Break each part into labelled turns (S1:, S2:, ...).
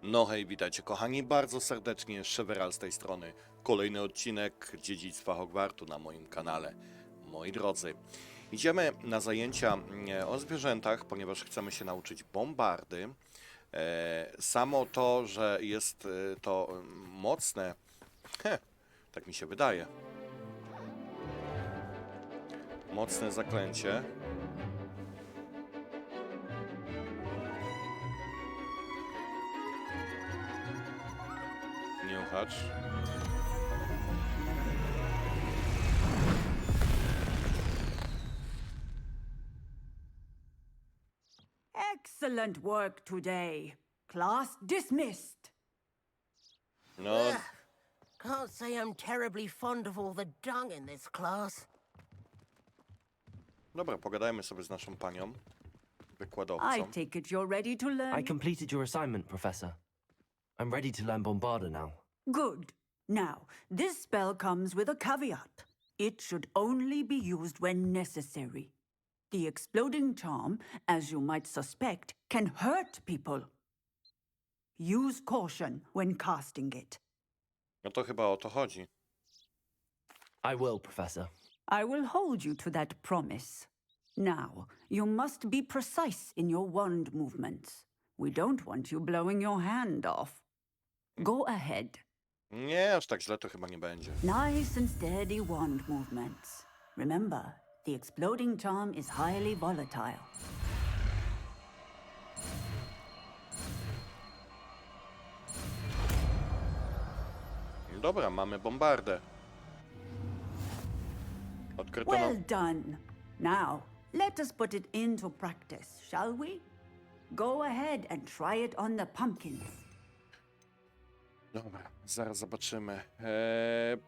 S1: No hej, witajcie kochani, bardzo serdecznie, Szeweral z tej strony. Kolejny odcinek Dziedzictwa Hogwartu na moim kanale. Moi drodzy, idziemy na zajęcia o zwierzętach, ponieważ chcemy się nauczyć bombardy. Samo to, że jest to mocne, tak mi się wydaje, mocne zaklęcie. Niuchacz.
S2: Excellent work today. Class dismissed.
S1: No,
S3: Can't say I'm terribly fond of all the dung in this class.
S1: dobra, pogadajmy sobie z naszą panią,
S2: I
S1: wykładowcą.
S2: take it you're ready to learn.
S4: I completed your assignment, Professor. I'm ready to learn Bombarda now.
S2: Good. Now, this spell comes with a caveat. It should only be used when necessary. The exploding charm, as you might suspect, can hurt people. Use caution when casting it.
S1: No to chyba o to chodzi.
S4: I will, Professor.
S2: I will hold you to that promise. Now, you must be precise in your wand movements. We don't want you blowing your hand off. Go ahead.
S1: Nie, aż tak źle to chyba nie będzie.
S2: Nice and steady wand movements. Remember, the exploding charm is highly volatile.
S1: Dobra, mamy bombardę. Odkryto
S2: Well done. Now, let us put it into practice, shall we? Go ahead and try it on the pumpkins.
S1: Dobra, zaraz zobaczymy.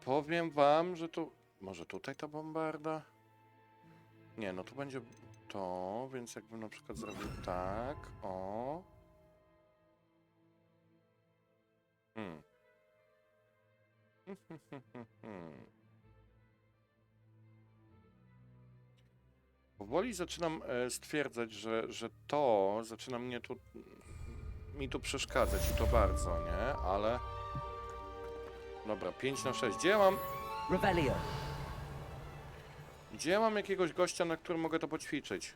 S1: Powiem wam, że tu... Może tutaj ta bombarda? Nie, no tu będzie to, więc jakbym na przykład zrobił tak, o... Powoli zaczynam stwierdzać, że to zaczyna mi tu przeszkadzać i to bardzo, nie? Ale... Dobra, 5 na 6.
S4: Revelio.
S1: Gdzie ja mam jakiegoś gościa, na którym mogę to poćwiczyć?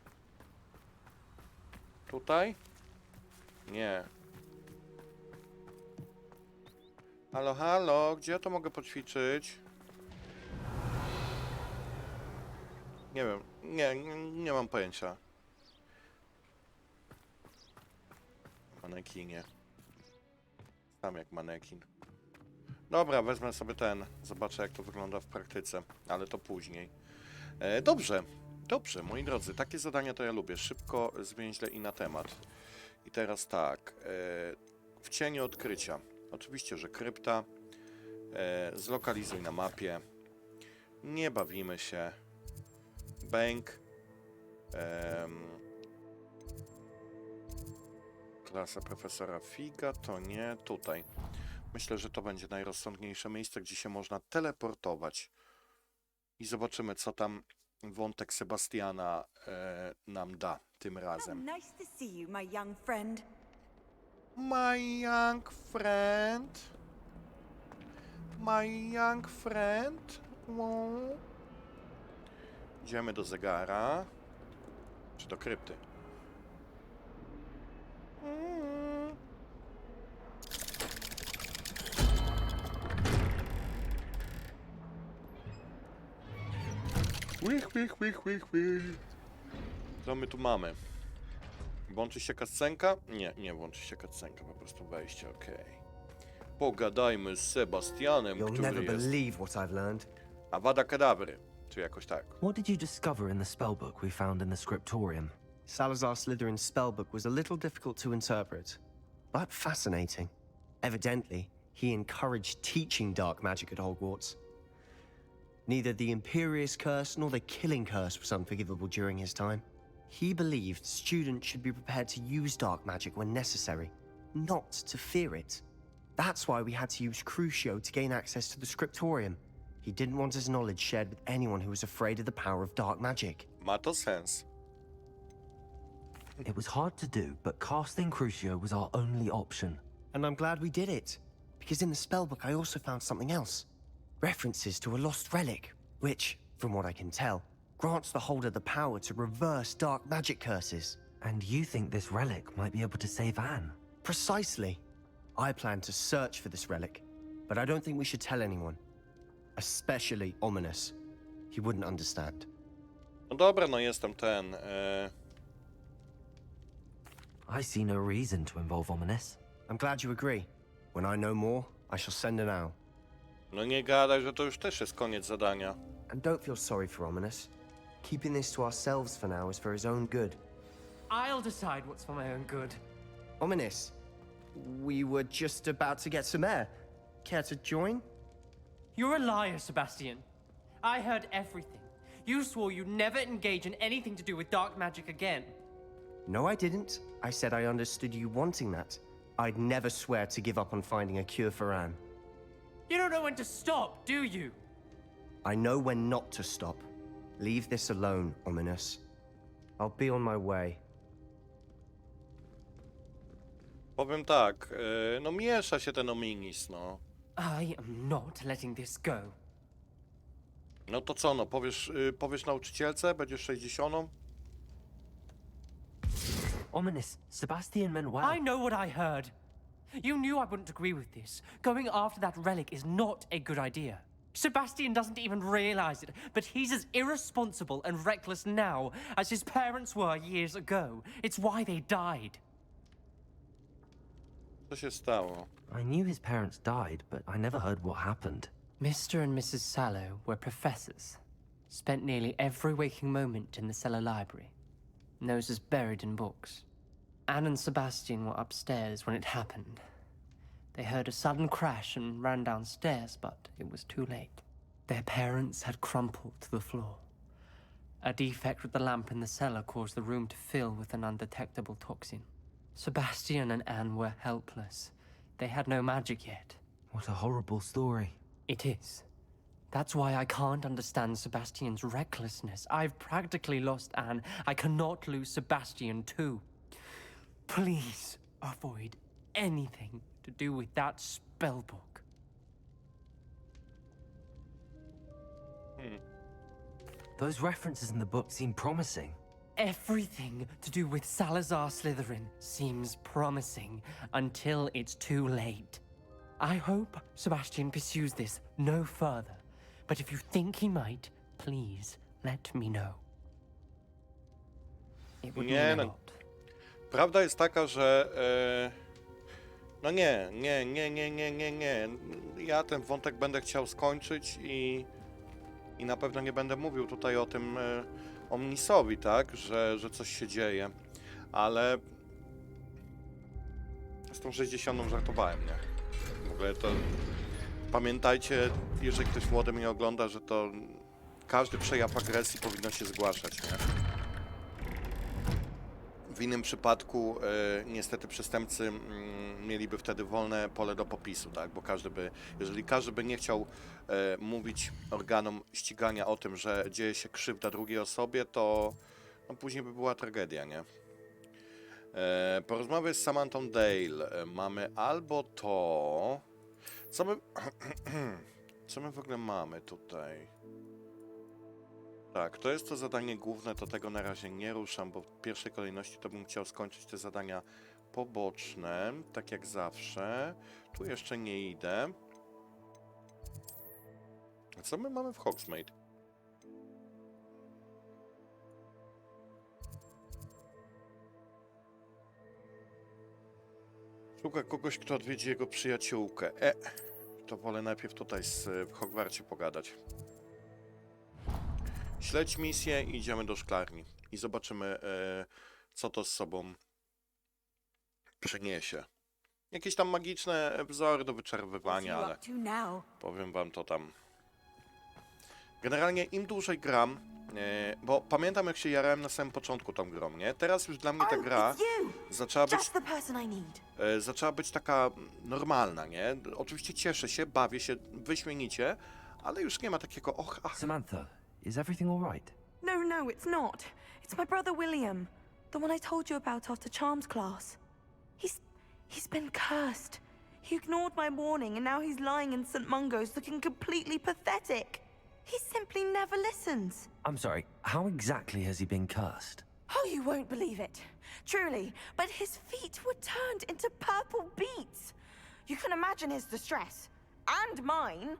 S1: Tutaj? Nie. Halo, halo, gdzie ja to mogę poćwiczyć? Nie wiem, nie mam pojęcia. Manekinie. Sam jak manekin. Dobra, wezmę sobie ten. Zobaczę, jak to wygląda w praktyce, ale to później. Dobrze, moi drodzy, takie zadania to ja lubię. Szybko, zwięźle i na temat. I teraz tak. W cieniu odkrycia. Oczywiście, że krypta. Zlokalizuj na mapie. Nie bawimy się. Bęk. Klasa profesora Figa, to nie. Tutaj. Myślę, że to będzie najrozsądniejsze miejsce, gdzie się można teleportować. I zobaczymy, co tam wątek Sebastiana nam da tym razem.
S5: Nice to see you, my young friend.
S1: My young friend. My young friend. Wow. Idziemy do zegara. Czy do krypty? Co my tu mamy? Włączy się cutscenka? Nie włączy się cutscenka, po prostu wejście, okej. Pogadajmy z Sebastianem,
S6: You'll
S1: który
S6: never
S1: jest...
S6: believe what I've learned.
S1: Avada Kedavry, czy jakoś tak.
S4: What did you discover in the spellbook we found in the scriptorium?
S6: Salazar Slytherin's spellbook was a little difficult to interpret, but fascinating. Evidently, he encouraged teaching dark magic at Hogwarts. Neither the Imperious Curse nor the Killing Curse was unforgivable during his time. He believed students should be prepared to use dark magic when necessary, not to fear it. That's why we had to use Crucio to gain access to the scriptorium. He didn't want his knowledge shared with anyone who was afraid of the power of dark magic.
S1: Ma to sens.
S4: It was hard to do, but casting Crucio was our only option.
S6: And I'm glad we did it. Because in the spellbook I also found something else. References to a lost relic, which, from what I can tell, grants the holder the power to reverse dark magic curses.
S4: And you think this relic might be able to save Anne?
S6: Precisely. I plan to search for this relic, but I don't think we should tell anyone. Especially Ominous. He wouldn't understand.
S1: No dobra, no jestem ten.
S4: I see no reason to involve Ominous.
S6: I'm glad you agree. When I know more, I shall send an owl.
S1: No nie gadaj, że to już też jest koniec zadania.
S6: And don't feel sorry for Ominous. Keeping this to ourselves for now is for his own good.
S7: I'll decide what's for my own good.
S6: Ominous, we were just about to get some air. Care to join?
S7: You're a liar, Sebastian. I heard everything. You swore you'd never engage in anything to do with dark magic again.
S6: No, I didn't. I said I understood you wanting that. I'd never swear to give up on finding a cure for Anne.
S7: You don't know when to stop, do you?
S6: I know when not to stop. Leave this alone, Ominous. I'll be on my way.
S1: Powiem tak, no miesza się ten Ominis, no.
S7: I am not letting this go.
S1: No to co, no powiesz nauczycielce, będziesz 60?
S4: Ominous, Sebastian meant well.
S7: I know what I heard. You knew I wouldn't agree with this. Going after that relic is not a good idea. Sebastian doesn't even realize it, but he's as irresponsible and reckless now as his parents were years ago. It's why they died.
S1: Co się stało?
S4: I knew his parents died, but I never heard what happened.
S7: Mr. and Mrs. Sallow were professors. Spent nearly every waking moment in the cellar library. Noses buried in books. Anne and Sebastian were upstairs when it happened. They heard a sudden crash and ran downstairs, but it was too late. Their parents had crumpled to the floor. A defect with the lamp in the cellar caused the room to fill with an undetectable toxin. Sebastian and Anne were helpless. They had no magic yet.
S4: What a horrible story.
S7: It is. That's why I can't understand Sebastian's recklessness. I've practically lost Anne. I cannot lose Sebastian too. Please avoid anything to do with that spellbook.
S4: Those references in the book seem promising.
S7: Everything to do with Salazar Slytherin seems promising until it's too late. I hope Sebastian pursues this no further, but if you think he might, please let me know. It would mean a lot.
S1: Prawda jest taka, że no nie. Ja ten wątek będę chciał skończyć i na pewno nie będę mówił tutaj o tym Omnisowi, tak, że coś się dzieje, ale z tą 60 żartowałem, nie? W ogóle to pamiętajcie, jeżeli ktoś młody mnie ogląda, że to każdy przejaw agresji powinno się zgłaszać, nie? W innym przypadku niestety przestępcy mieliby wtedy wolne pole do popisu, tak? Bo jeżeli każdy by nie chciał mówić organom ścigania o tym, że dzieje się krzywda drugiej osobie, to no, później by była tragedia, nie? Porozmawiać z Samanthą Dale. Mamy albo to... Co my w ogóle mamy tutaj? Tak, to jest to zadanie główne, to tego na razie nie ruszam, bo w pierwszej kolejności to bym chciał skończyć te zadania poboczne, tak jak zawsze. Tu jeszcze nie idę. A co my mamy w Hogsmeade? Szuka kogoś, kto odwiedzi jego przyjaciółkę. To wolę najpierw tutaj w Hogwarcie pogadać. Śledź misję i idziemy do szklarni. I zobaczymy, co to z sobą przyniesie. Jakieś tam magiczne wzory do wyczerpywania, ale powiem wam to tam. Generalnie im dłużej gram, bo pamiętam jak się jarałem na samym początku tą grą, nie? Teraz już dla mnie ta gra zaczęła być taka normalna, nie? Oczywiście cieszę się, bawię się wyśmienicie, ale już nie ma takiego
S4: Samantha, is everything all right?
S5: No, it's not. It's my brother William. The one I told you about after Charms class. He's been cursed. He ignored my warning and now he's lying in St. Mungo's looking completely pathetic. He simply never listens.
S4: I'm sorry, how exactly has he been cursed?
S5: Oh, you won't believe it. Truly, but his feet were turned into purple beets. You can imagine his distress. And mine.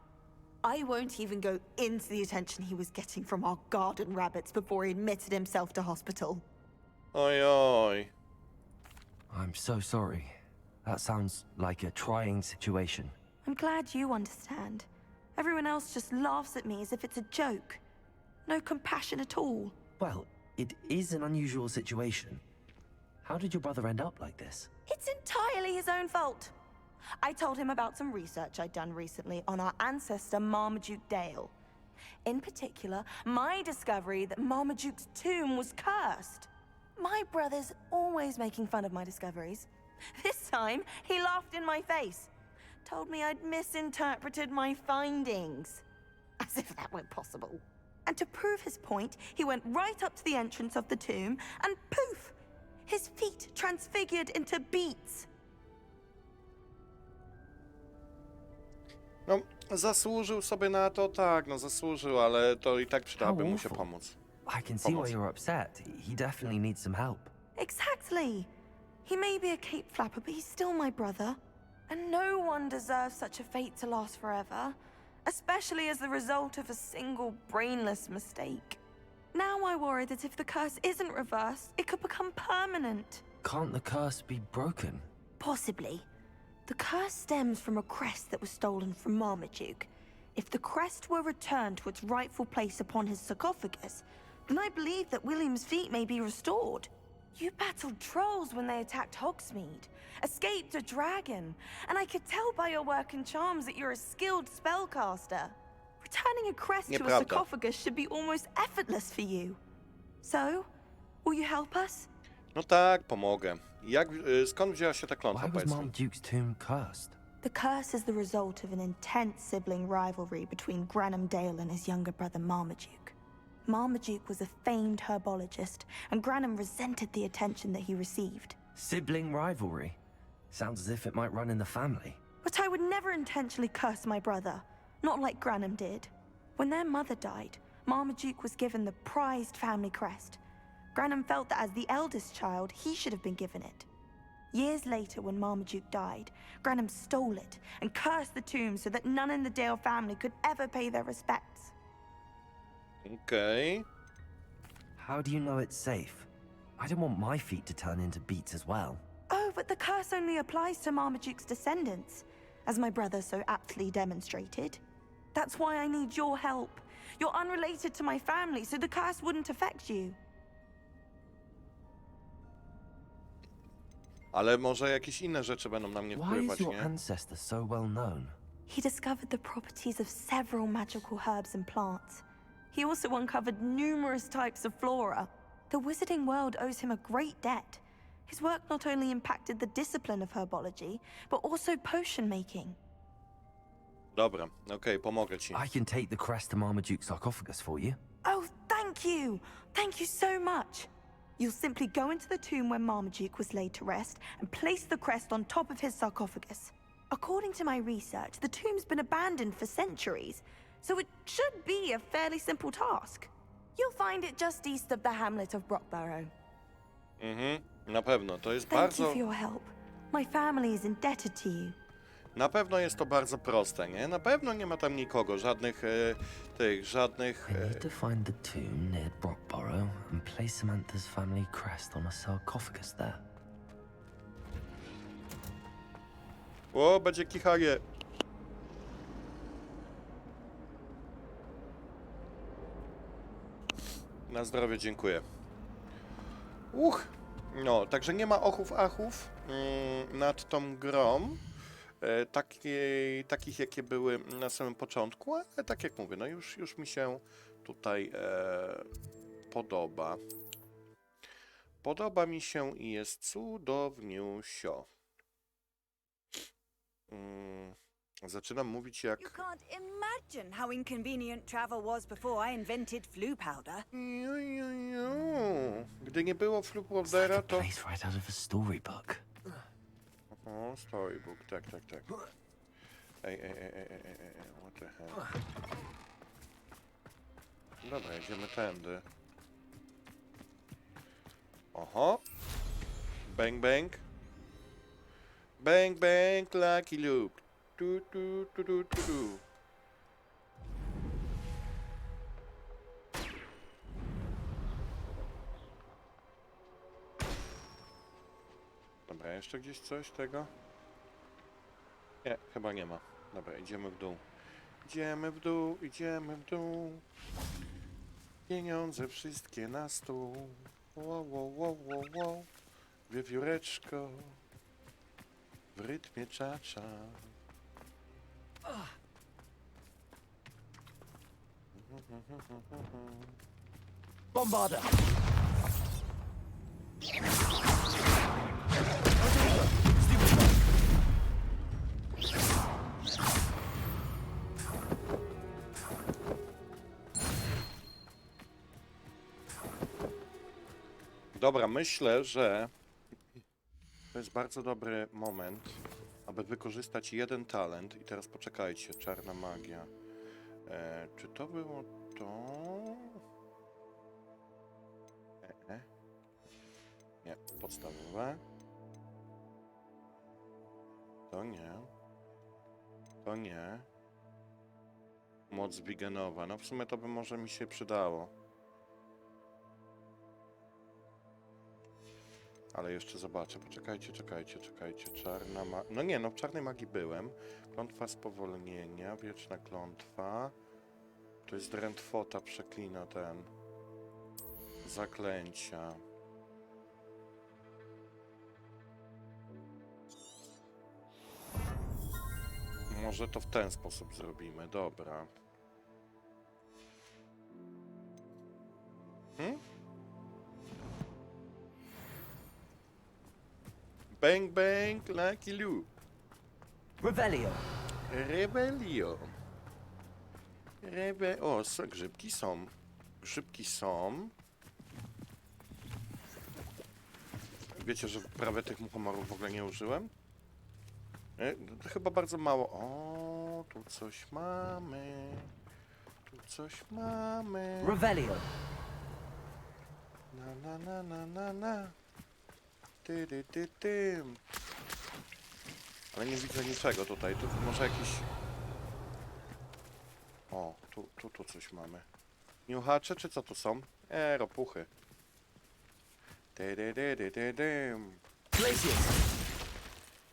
S5: I won't even go into the attention he was getting from our garden rabbits before he admitted himself to hospital.
S1: Oj, oj.
S4: I'm so sorry. That sounds like a trying situation.
S5: I'm glad you understand. Everyone else just laughs at me as if it's a joke. No compassion at all.
S4: Well, it is an unusual situation. How did your brother end up like this?
S5: It's entirely his own fault. I told him about some research I'd done recently on our ancestor Marmaduke Dale. In particular, my discovery that Marmaduke's tomb was cursed. My brother's always making fun of my discoveries. This time, he laughed in my face. Told me I'd misinterpreted my findings. As if that were possible. And to prove his point, he went right up to the entrance of the tomb and poof! His feet transfigured into beets.
S1: No, zasłużył sobie na to, tak, no zasłużył, ale to i tak przydałoby mu się
S4: awful.
S1: pomóc.
S4: I can see why you're upset. He definitely needs some help.
S5: Exactly. He may be a cape flapper, but he's still my brother. And no one deserves such a fate to last forever, especially as the result of a single brainless mistake. Now I worry that if the curse isn't reversed, it could become permanent.
S4: Can't the curse be broken?
S5: Possibly. The curse stems from a crest that was stolen from Marmaduke. If the crest were returned to its rightful place upon his sarcophagus, then I believe that William's feet may be restored. You battled trolls when they attacked Hogsmeade, escaped a dragon, and I could tell by your work and charms that you're a skilled spellcaster. Returning a crest to a
S1: Nieprawda.
S5: sarcophagus should be almost effortless for you. So, will you help us?
S1: No tak, pomogę. Skąd wzięła się ta klątwa,
S4: Why was
S1: powiedz mi?
S4: Marmaduke's tomb cursed?
S5: The curse is the result of an intense sibling rivalry between Granham Dale and his younger brother Marmaduke. Marmaduke was a famed herbologist, and Granham resented the attention that he received.
S4: Sibling rivalry? Sounds as if it might run in the family.
S5: But I would never intentionally curse my brother, not like Granham did. When their mother died, Marmaduke was given the prized family crest. Granham felt that as the eldest child, he should have been given it. Years later, when Marmaduke died, Granham stole it and cursed the tomb so that none in the Dale family could ever pay their respects.
S1: Okej.
S4: How do you know it's safe? I don't want my feet to turn into beets as well.
S5: Oh, but the curse only applies to Marmaduke's descendants, as my brother so aptly demonstrated. That's why I need your help. You're unrelated to my family, so the curse wouldn't affect you.
S1: Ale może jakieś inne rzeczy będą na mnie
S4: Why
S1: wpływać,
S4: is your
S1: nie?
S4: ancestor so well known?
S5: He discovered the properties of several magical herbs and plants. He also uncovered numerous types of flora. The wizarding world owes him a great debt. His work not only impacted the discipline of herbology, but also potion making.
S1: Dobra, okej, pomogę ci.
S4: I can take the crest to Marmaduke's sarcophagus for you.
S5: Oh, thank you! Thank you so much! You'll simply go into the tomb where Marmaduke was laid to rest and place the crest on top of his sarcophagus. According to my research, the tomb's been abandoned for centuries, so it should be a fairly simple task. You'll find it just east of the hamlet of Brockborough.
S1: Na pewno, to jest
S5: Thank
S1: bardzo...
S5: you for your help. My family is indebted to you.
S1: Na pewno jest to bardzo proste, nie? Na pewno nie ma tam nikogo, żadnych żadnych...
S4: I need to find the tomb near Brockborough and place Samantha's family crest on a sarcophagus there.
S1: O, będzie kichanie. Na zdrowie, dziękuję. No, także nie ma ochów achów nad tą grą. Takich, jakie były na samym początku, ale tak jak mówię, no już mi się tutaj podoba. Podoba mi się i jest cudowniusio. Zaczynam mówić jak...
S2: You can't imagine how inconvenient travel was before I invented flu powder.
S1: Gdy nie było Flu
S4: It's like
S1: Powdera,
S4: a
S1: to...
S4: place right out of a storybook.
S1: O, storybook, tak. Ej, what the hell. Dobra, idziemy tędy. Oho. Bang, bang. Bang, bang, Lucky Luke. Tu. Dobra, jeszcze gdzieś coś tego? Nie, chyba nie ma. Dobra, idziemy w dół. Idziemy w dół. Pieniądze wszystkie na stół. Wow. Wiewióreczko. W rytmie czacza.
S3: Bombarda!
S1: Dobra, myślę, że to jest bardzo dobry moment, aby wykorzystać jeden talent. I teraz poczekajcie, czarna magia. Czy to było to? Nie, podstawowe. To nie. Moc Bigenowa. No w sumie to by może mi się przydało. Ale jeszcze zobaczę. Poczekajcie. Czarna magia. No nie, no w czarnej magii byłem. Klątwa spowolnienia, wieczna klątwa. To jest drętwota, przeklina ten. Zaklęcia. Może to w ten sposób zrobimy, dobra. Bang bang, Lucky Luke.
S3: Revelio.
S1: Rebelio. O, grzybki są. Wiecie, że prawie tych muchomorów w ogóle nie użyłem? To chyba bardzo mało. O, tu coś mamy.
S3: Revelio.
S1: Na. Ty. Ale nie widzę niczego tutaj. Tu może jakiś... O, tu coś mamy. Niuchacze, czy co tu są? Ropuchy.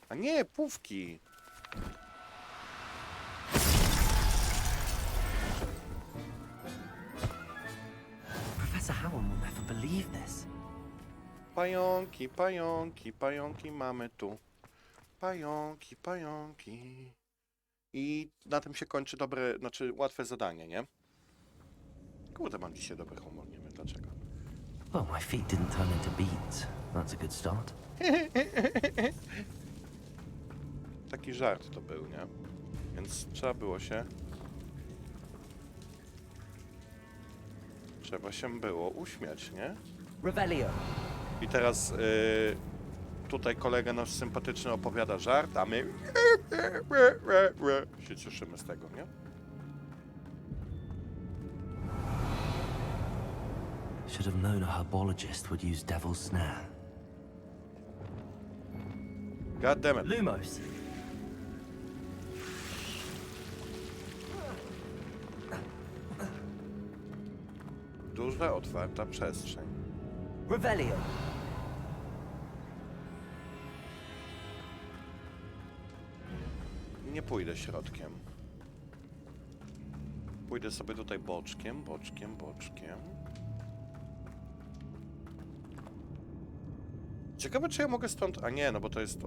S1: A nie, pówki.
S4: Professor Howell will never believe this.
S1: Pająki mamy tu. Pająki. I na tym się kończy łatwe zadanie, nie? Kurde, mam dzisiaj dobry humor, nie wiem dlaczego.
S4: Well, my feet didn't turn into beans. That's a good start.
S1: Taki żart to był, nie? Więc trzeba się było uśmiać, nie?
S3: Revelio.
S1: I teraz tutaj kolega nasz sympatyczny opowiada żart, a my się cieszymy z tego, nie?
S4: Should have known a herbologist would use devil's snare.
S1: God damn it.
S3: Lumos.
S1: Duża, otwarta przestrzeń.
S3: Revelio.
S1: Nie pójdę środkiem. Pójdę sobie tutaj boczkiem. Ciekawe, czy ja mogę stąd... A nie, no bo to jest...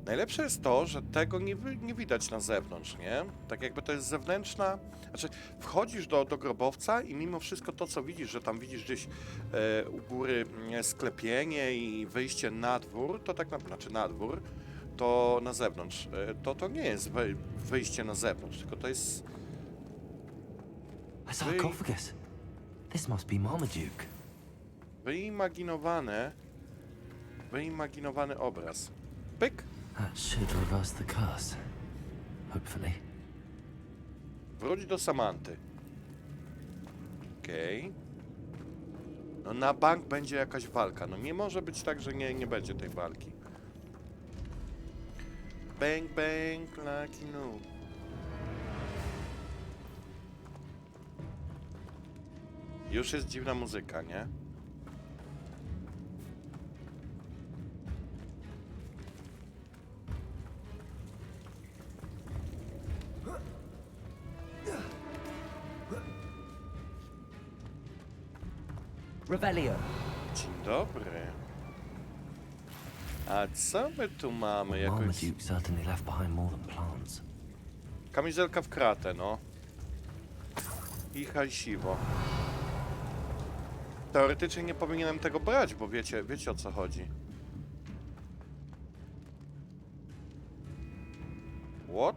S1: Najlepsze jest to, że tego nie widać na zewnątrz, nie? Tak jakby to jest zewnętrzna... Znaczy, wchodzisz do grobowca i mimo wszystko to, co widzisz, że tam widzisz gdzieś u góry sklepienie i wyjście na dwór, to tak naprawdę... Znaczy na dwór, to na zewnątrz. To nie jest wyjście na zewnątrz, tylko to jest...
S4: A sarcophagus. This must be
S1: wyimaginowany obraz. Pyk.
S4: That should reverse the curse. Hopefully.
S1: Wróć do Samanty. Okej. No na bank będzie jakaś walka. No nie może być tak, że nie będzie tej walki. Bang, bang, lucky no. Już jest dziwna muzyka, nie?
S8: Revelio.
S1: Dzień dobry. A co my tu mamy? Jakoś...
S4: Marmaduke certainly left behind more than plants.
S1: Kamizelka w kratę, no. I hajsiwo. Teoretycznie nie powinienem tego brać, bo wiecie o co chodzi. What?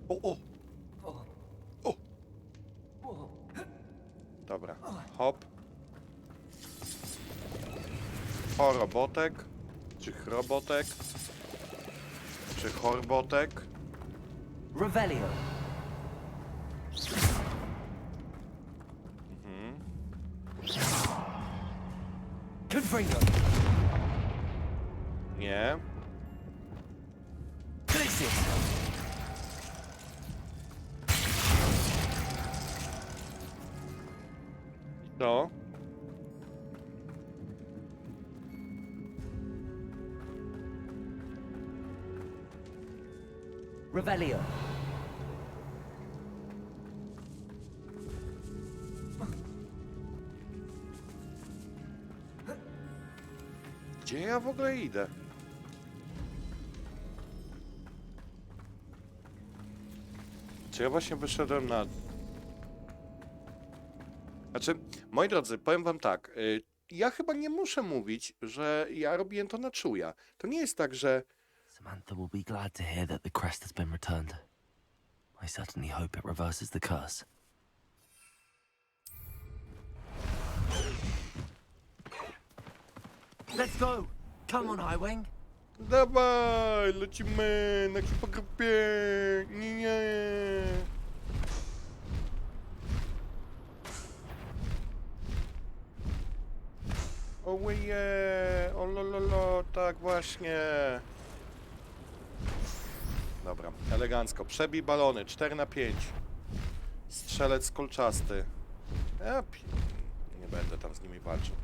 S1: O! Dobra, hop. Chorobotek. Czy chrobotek? Czy chorbotek?
S8: Revelio. Confringo.
S1: Nie.
S8: Glicius.
S1: To.
S8: Revelio.
S1: Gdzie ja w ogóle idę? Czy ja właśnie wyszedłem na... Znaczy, moi drodzy, powiem wam tak. Ja chyba nie muszę mówić, że ja robiłem to na czuja. To nie jest tak, że...
S4: Samantha will be glad to hear that the crest has been returned. I certainly hope it reverses the curse.
S8: Let's go. Come on, Highwing.
S1: Dawaj, lecimy na hipografie. Nie. Oje, o lololo, tak właśnie. Dobra, elegancko. Przebij balony, 4 na 5. Strzelec kolczasty. Nie będę tam z nimi walczył.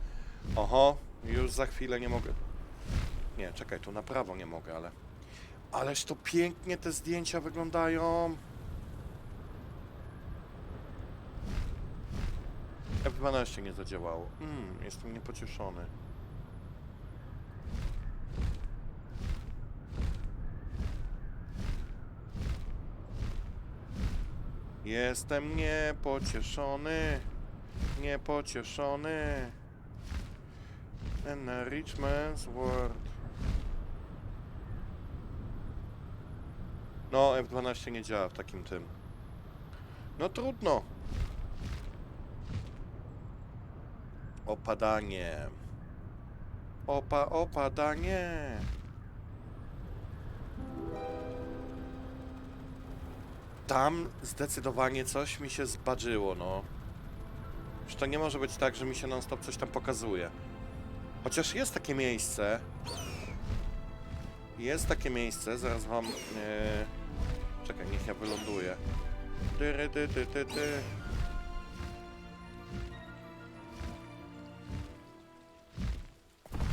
S1: Oho, już za chwilę nie mogę. Nie, czekaj, tu na prawo nie mogę, ale... Ależ to pięknie te zdjęcia wyglądają. F12 nie zadziałało. Jestem niepocieszony. Jestem niepocieszony. Niepocieszony. And a rich man's world. No, F12 nie działa w takim tym. No trudno. Opadanie. Opadanie. Tam zdecydowanie coś mi się zbadżyło, no. Już to nie może być tak, że mi się non-stop coś tam pokazuje. Chociaż jest takie miejsce. Jest takie miejsce, zaraz wam... Czekaj, niech ja wyląduję.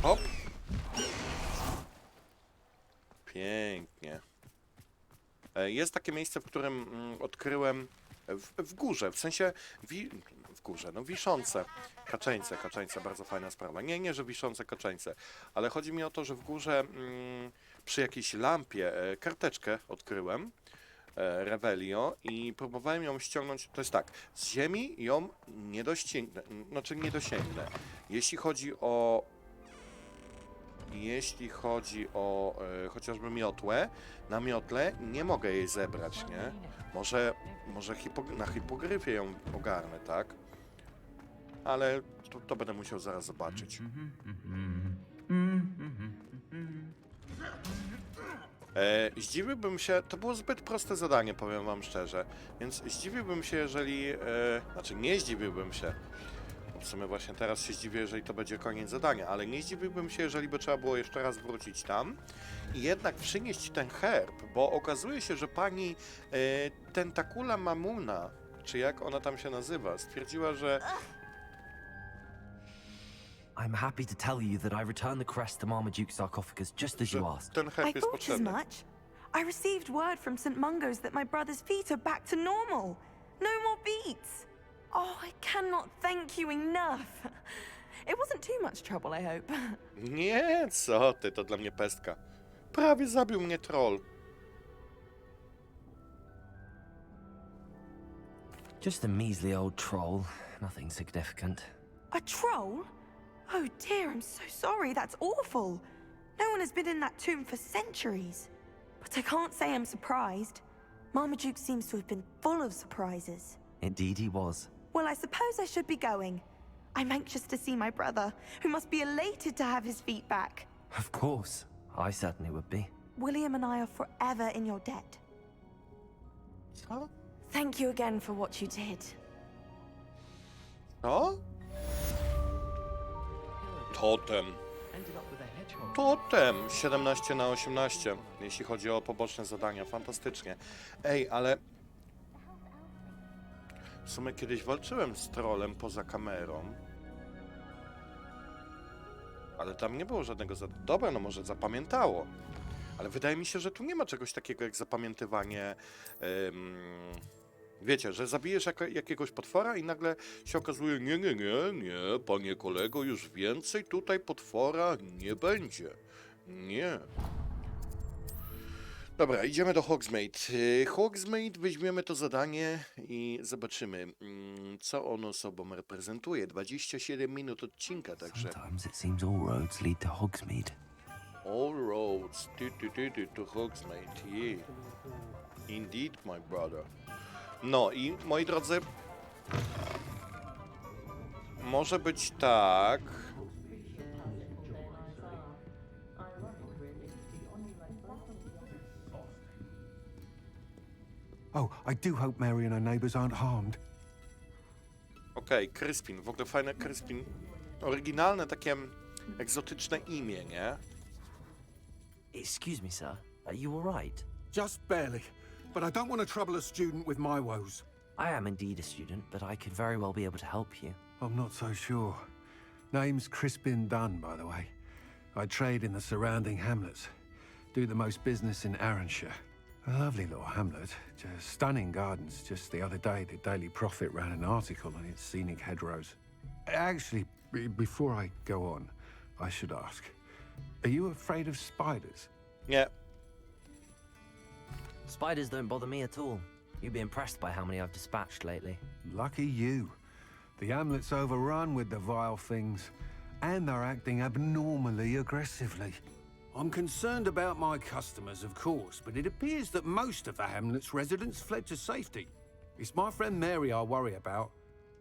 S1: Hop. Pięknie. Jest takie miejsce, w którym odkryłem w górze, w sensie w górze, no wiszące kaczeńce, bardzo fajna sprawa. Nie, że wiszące kaczeńce, ale chodzi mi o to, że w górze przy jakiejś lampie karteczkę odkryłem, Revelio, i próbowałem ją ściągnąć. To jest tak, z ziemi ją nie dosięgnę, znaczy nie dosięgnę. Jeśli chodzi o chociażby miotłę, na miotle nie mogę jej zebrać, nie? Może na hipogryfie ją ogarnę, tak? ale to będę musiał zaraz zobaczyć. Zdziwiłbym się, to było zbyt proste zadanie, powiem wam szczerze, więc zdziwiłbym się, jeżeli, znaczy nie zdziwiłbym się, w sumie właśnie teraz się zdziwię, jeżeli to będzie koniec zadania, ale nie zdziwiłbym się, jeżeli by trzeba było jeszcze raz wrócić tam i jednak przynieść ten herb, bo okazuje się, że pani Tentakula Mamuna, czy jak ona tam się nazywa, stwierdziła, że
S4: I'm happy to tell you that I returned the crest to Marmaduke's sarcophagus just as you asked.
S1: ten
S5: I
S1: herb jest
S5: thought as
S1: potrzebny.
S5: much. I received word from St. Mungo's that my brother's feet are back to normal. No more beats. Oh, I cannot thank you enough. It wasn't too much trouble, I hope.
S1: Nie, co ty, to dla mnie pestka. Prawie zabił mnie troll.
S4: Just a measly old troll, nothing significant.
S5: A troll? Oh dear, I'm so sorry. That's awful. No one has been in that tomb for centuries. But I can't say I'm surprised. Marmaduke seems to have been full of surprises.
S4: Indeed he was.
S5: Well, I suppose I should be going. I'm anxious to see my brother, who must be elated to have his feet back.
S4: Of course, I certainly would be.
S5: William and I are forever in your debt.
S1: Co?
S5: Thank you again for what you did.
S1: Co? Totem. Totem 17/18, jeśli chodzi o poboczne zadania, fantastycznie. Ej, ale w sumie kiedyś walczyłem z trollem poza kamerą, ale tam nie było żadnego zadania. Dobra, no może zapamiętało, ale wydaje mi się, że tu nie ma czegoś takiego jak zapamiętywanie. Wiecie, że zabijesz jakiegoś potwora i nagle się okazuje, nie, panie kolego, już więcej tutaj potwora nie będzie. Nie. Dobra, idziemy do Hogsmeade. Hogsmeade, weźmiemy to zadanie i zobaczymy, co ono sobą reprezentuje. 27 minut odcinka, także...
S4: Sometimes it seems all roads lead to Hogsmeade.
S1: All roads to Hogsmeade, yeah. Indeed, my brother. No i moi drodzy, może być tak.
S9: Oh, I do hope Mary and her neighbours aren't harmed.
S1: Okej, Crispin, w ogóle fajne Crispin. Oryginalne, takie egzotyczne imię, nie?
S4: Excuse me, sir. Are you all right?
S9: Just barely. But I don't want to trouble a student with my woes.
S4: I am indeed a student, but I could very well be able to help you.
S9: I'm not so sure. Name's Crispin Dunn, by the way. I trade in the surrounding hamlets. Do the most business in Arranshire. A lovely little hamlet. Just stunning gardens. Just the other day, the Daily Prophet ran an article on its scenic hedgerows. Actually, before I go on, I should ask. Are you afraid of spiders?
S1: Nie.
S4: Spiders don't bother me at all. You'd be impressed by how many I've dispatched lately.
S9: Lucky you. The hamlet's overrun with the vile things, and they're acting abnormally aggressively. I'm concerned about my customers, of course, but it appears that most of the hamlet's residents fled to safety. It's my friend Mary I worry about.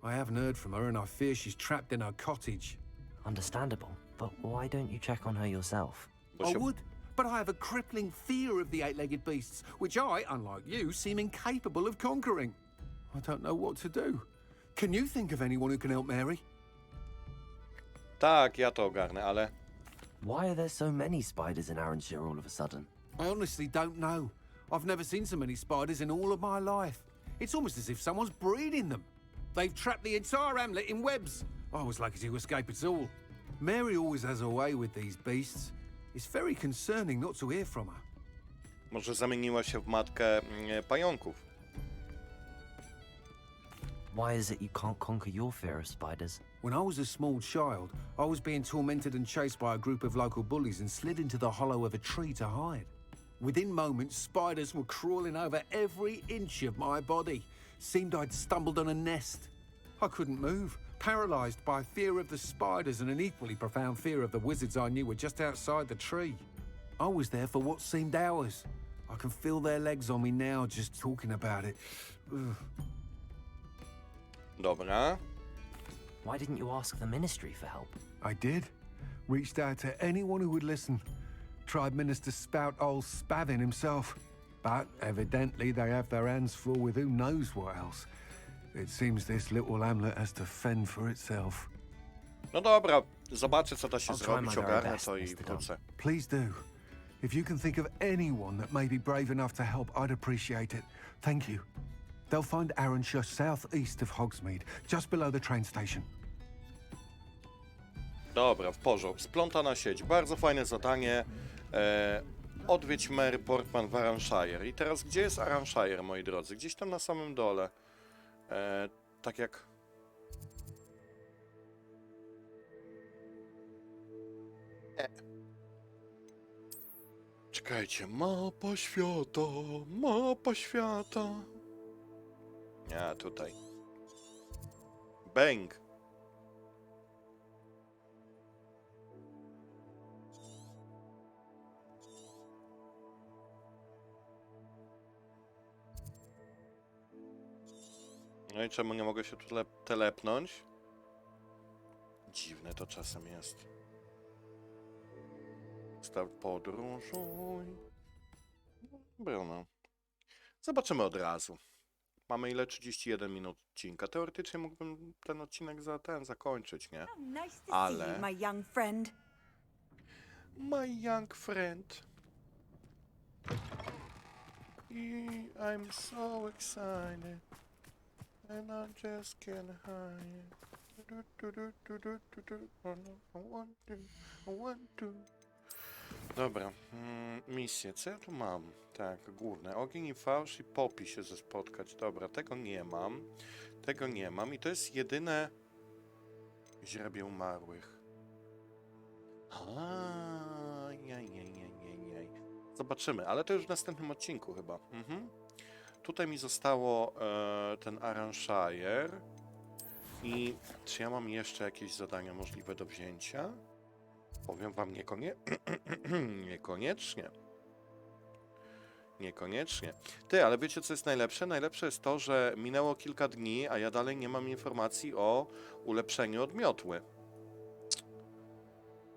S9: I haven't heard from her, and I fear she's trapped in her cottage.
S4: Understandable, but why don't you check on her yourself?
S1: Bo
S9: I
S1: się...
S9: would, but I have a crippling fear of the eight-legged beasts, which I, unlike you, seem incapable of conquering. I don't know what to do. Can you think of anyone who can help Mary?
S1: Tak, ja to ogarnę, ale...
S4: Why are there so many spiders in Arranshire all of a sudden?
S9: I honestly don't know. I've never seen so many spiders in all of my life. It's almost as if someone's breeding them. They've trapped the entire hamlet in webs. I was lucky to escape it all. Mary always has a way with these beasts. It's very concerning not to hear from her.
S1: Może zamieniła się w matkę pająków.
S4: Why is it you can't conquer your fear of spiders?
S9: When I was a small child, I was being tormented and chased by a group of local bullies and slid into the hollow of a tree to hide. Within moments, spiders were crawling over every inch of my body. Seemed I'd stumbled on a nest. I couldn't move, paralyzed by fear of the spiders and an equally profound fear of the wizards I knew were just outside the tree. I was there for what seemed hours. I can feel their legs on me now just talking about it. Ugh.
S1: Dobra.
S4: Why didn't you ask the ministry for help?
S9: I did. Reached out to anyone who would listen. Tried Minister Spout old Spavin himself. But evidently they have their hands full with who knows what else. It seems this little hamlet has to fend for itself.
S1: No dobra, zobaczę co da się
S4: I'll try
S1: zrobić,
S4: my very
S1: ogarnę
S4: best,
S1: to i
S4: Mr. Dunn.
S1: wrócę.
S9: Please do. If you can think of anyone that may be brave enough to help, I'd appreciate it. Thank you. They'll find Arrowshire southeast of Hogsmeade, just below the train station.
S1: Dobra, w porządku. Splątana sieć. Bardzo fajne zadanie. Odwiedź Mary Portman w Arrowshire. I teraz gdzie jest Arrowshire, moi drodzy? Gdzieś tam na samym dole. Tak jak... Czekajcie. Mapa świata. Mapa świata. Nie, tutaj. Bang. No i czemu nie mogę się tu telepnąć? Dziwne to czasem jest. Staw podróżuj. Dobra, no. Zobaczymy od razu. Mamy ile? 31 minut odcinka. Teoretycznie mógłbym ten odcinek zakończyć, nie?
S2: Nice to
S1: Ale...
S2: see you, my young friend.
S1: My young friend. I'm so excited. And I just can't hide. I want to. Dobra, misje, co ja tu mam? Tak, główne. Ogień i fałsz i Poppy się spotkać. Dobra, tego nie mam. Tego nie mam i to jest jedyne źrebie umarłych. Jaj. Zobaczymy, ale to już w następnym odcinku chyba. Tutaj mi zostało ten Arrowshire. I czy ja mam jeszcze jakieś zadania możliwe do wzięcia? Powiem wam niekoniecznie. Niekoniecznie. Ty, ale wiecie co jest najlepsze? Najlepsze jest to, że minęło kilka dni, a ja dalej nie mam informacji o ulepszeniu od miotły.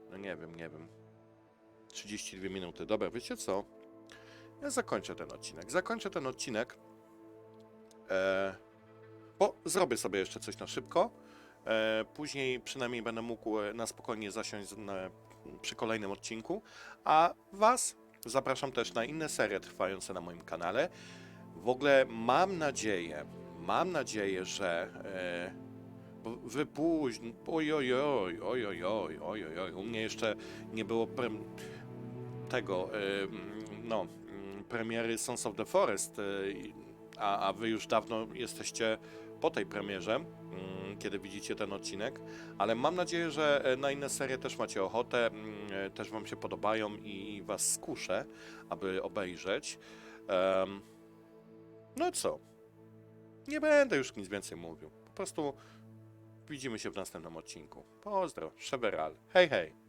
S1: No nie wiem. 32 minuty. Dobra, wiecie co? Ja zakończę ten odcinek. Bo zrobię sobie jeszcze coś na szybko. Później przynajmniej będę mógł na spokojnie zasiąść przy kolejnym odcinku. A was zapraszam też na inne serie trwające na moim kanale. W ogóle mam nadzieję, że wy później... Ojojoj. U mnie jeszcze nie było premiery Sons of the Forest, a wy już dawno jesteście po tej premierze, kiedy widzicie ten odcinek, ale mam nadzieję, że na inne serie też macie ochotę, też wam się podobają i was skuszę, aby obejrzeć. No co? Nie będę już nic więcej mówił. Po prostu widzimy się w następnym odcinku. Pozdro, Szeberal. Hej, hej.